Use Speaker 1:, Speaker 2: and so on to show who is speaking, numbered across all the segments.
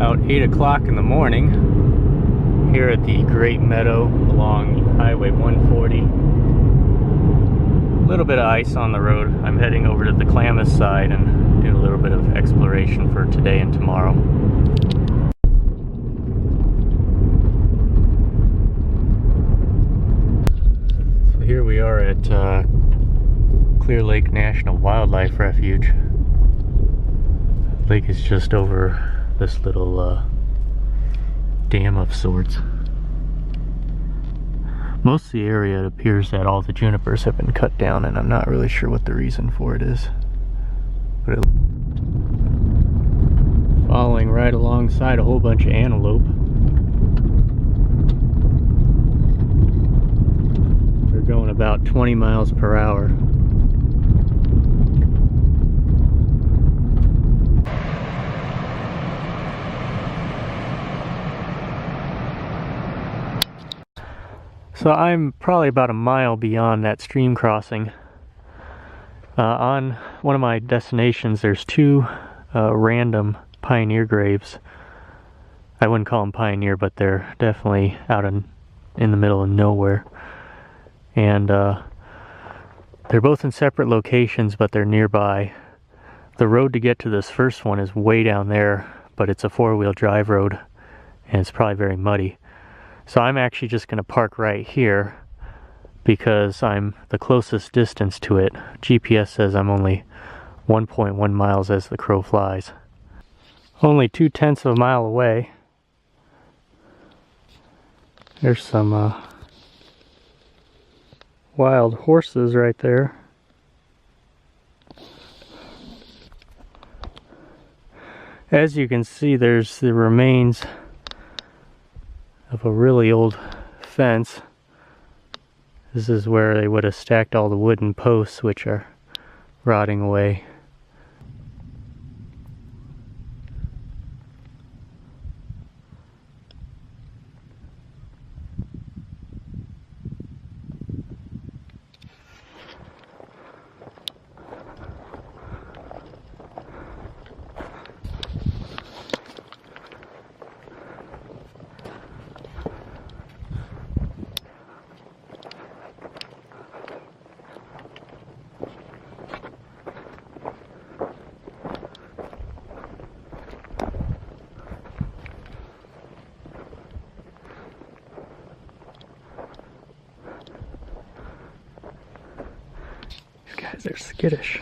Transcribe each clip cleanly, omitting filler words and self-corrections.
Speaker 1: About 8 o'clock in the morning here at the Great Meadow along Highway 140. A little bit of ice on the road. I'm heading over to the Klamath side and do a little bit of exploration for today and tomorrow. So here we are at Clear Lake National Wildlife Refuge. The lake is just over this little dam of sorts. Most of the area, it appears that all the junipers have been cut down, and I'm not really sure what the reason for it is. But following right alongside a whole bunch of antelope. They're going about 20 miles per hour. So I'm probably about a mile beyond that stream crossing. On one of my destinations, there's two random pioneer graves. I wouldn't call them pioneer, but they're definitely out in the middle of nowhere. And they're both in separate locations, but they're nearby. The road to get to this first one is way down there, but it's a four-wheel drive road, and it's probably very muddy. So I'm actually just going to park right here because I'm the closest distance to it. GPS says I'm only 1.1 miles as the crow flies. Only 0.2 of a mile away. There's some wild horses right there. As you can see, there's the remains of a really old fence. This is where they would have stacked all the wooden posts, which are rotting away. They're skittish.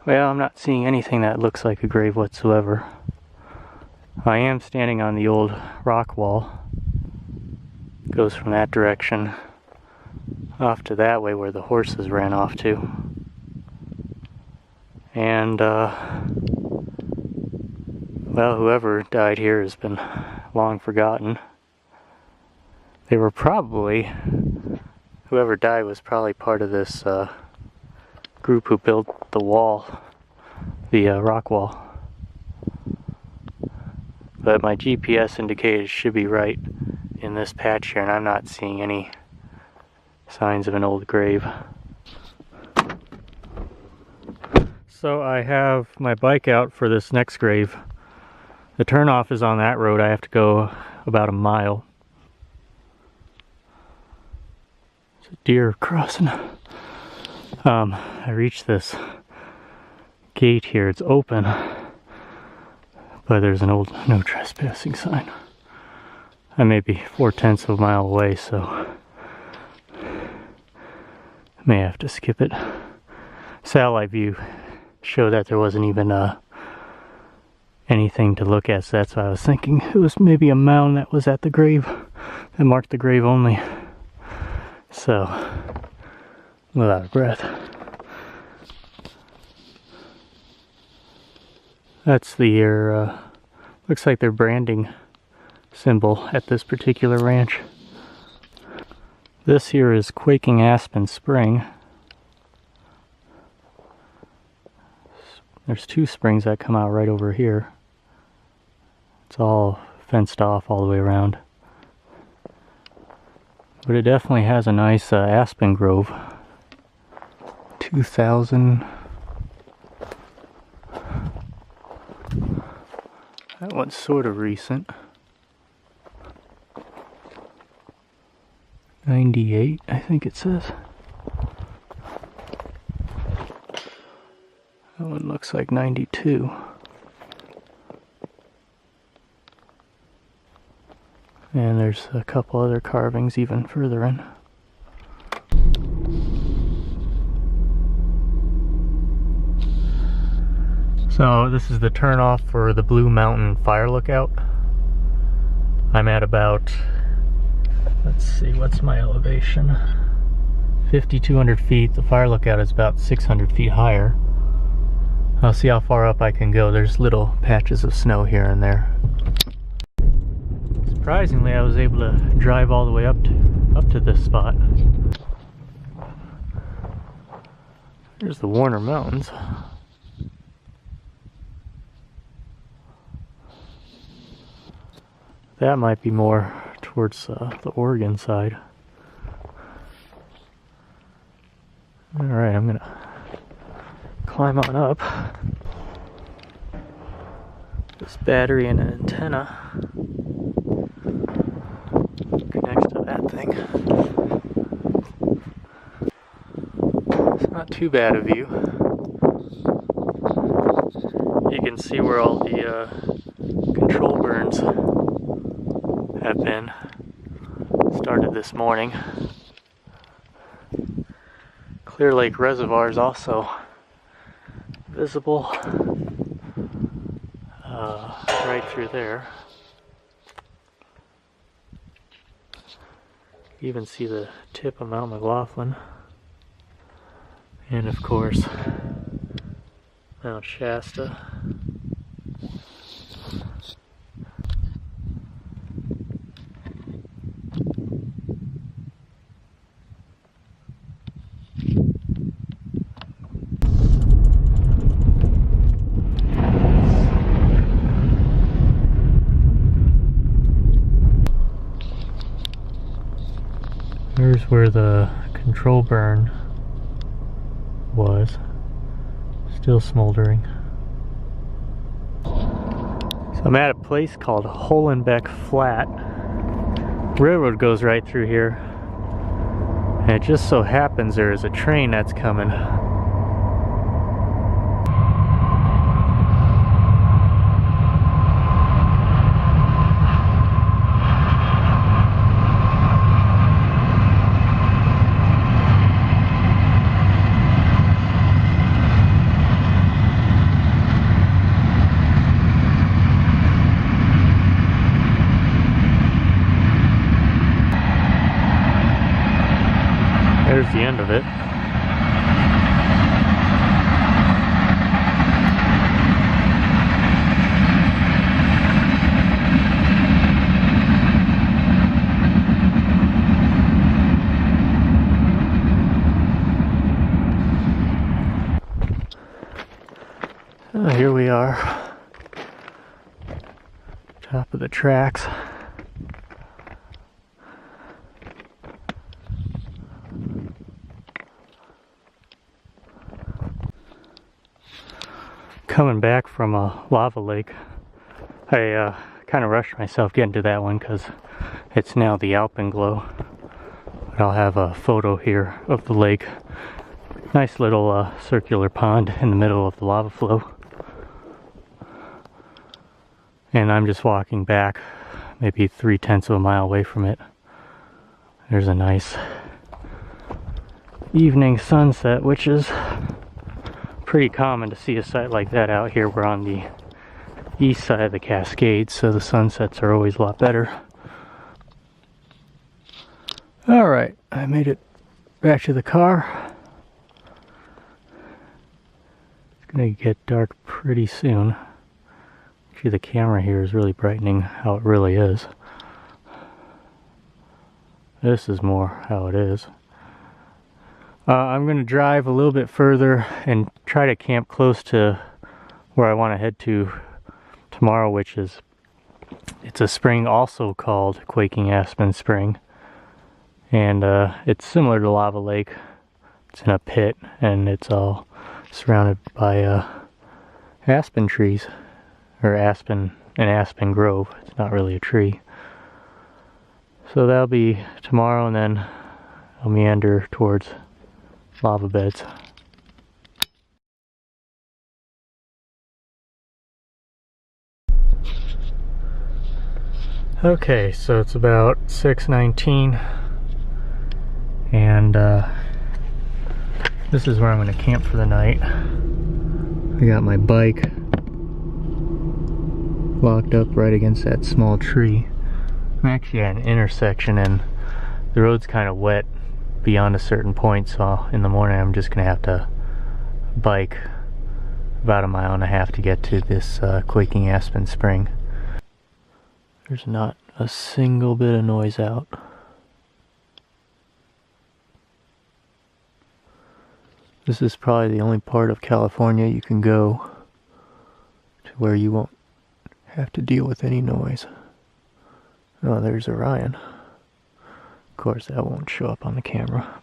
Speaker 1: Well, I'm not seeing anything that looks like a grave whatsoever. I am standing on the old rock wall. It goes from that direction off to that way where the horses ran off to. And well, whoever died here has been long forgotten. They were probably, whoever died was probably part of this group who built the wall, the rock wall. But my GPS indicator should be right in this patch here, and I'm not seeing any signs of an old grave. So I have my bike out for this next grave. The turnoff is on that road. I have to go about a mile. It's a deer crossing. I reached this gate here. It's open, but there's an old no trespassing sign. I may be 0.4 of a mile away, so may have to skip it. Satellite view showed that there wasn't even anything to look at, so that's why I was thinking it was maybe a mound that was at the grave, that marked the grave only. So, I'm out of breath. That's the looks like their branding symbol at this particular ranch. This here is Quaking Aspen Spring. There's two springs that come out right over here. It's all fenced off all the way around. But it definitely has a nice aspen grove. 2000. That one's sort of recent. 98, I think it says. That one looks like 92. And there's a couple other carvings even further in. So this is the turnoff for the Blue Mountain Fire Lookout. I'm at about, let's see, what's my elevation? 5,200 feet. The fire lookout is about 600 feet higher. I'll see how far up I can go. There's little patches of snow here and there. Surprisingly, I was able to drive all the way up to this spot. There's the Warner Mountains. That might be more towards the Oregon side. Alright, I'm gonna climb on up. This battery and an antenna connects to that thing. It's not too bad a view. You can see where all the control burns have been. Started this morning. Clear Lake Reservoir is also visible right through there. You even see the tip of Mount McLaughlin. And of course, Mount Shasta. Here's where the control burn was, still smoldering. So I'm at a place called Hollenback Flat. Railroad goes right through here, and it just so happens there is a train that's coming. There's the end of it. So here we are, top of the tracks. Coming back from a lava lake. I kind of rushed myself getting to that one because it's now the alpenglow. But I'll have a photo here of the lake. Nice little circular pond in the middle of the lava flow. And I'm just walking back, maybe 3/10 of a mile away from it. There's a nice evening sunset, which is pretty common to see a sight like that out here. We're on the east side of the Cascades, so the sunsets are always a lot better. Alright, I made it back to the car. It's gonna get dark pretty soon. Actually, the camera here is really brightening how it really is. This is more how it is. I'm going to drive a little bit further and try to camp close to where I want to head to tomorrow, which is it's a spring also called Quaking Aspen Spring. And it's similar to Lava Lake. It's in a pit, and it's all surrounded by aspen trees, or an aspen grove. It's not really a tree. So that'll be tomorrow, and then I'll meander towards lava beds. Okay, so it's about 6:19, and this is where I'm going to camp for the night. I got my bike locked up right against that small tree. I'm actually at an intersection, and the road's kind of wet beyond a certain point, so in the morning I'm just going to have to bike about 1.5 miles to get to this Quaking Aspen Spring. There's not a single bit of noise out. This is probably the only part of California you can go to where you won't have to deal with any noise. Oh, there's Orion. Of course, that won't show up on the camera.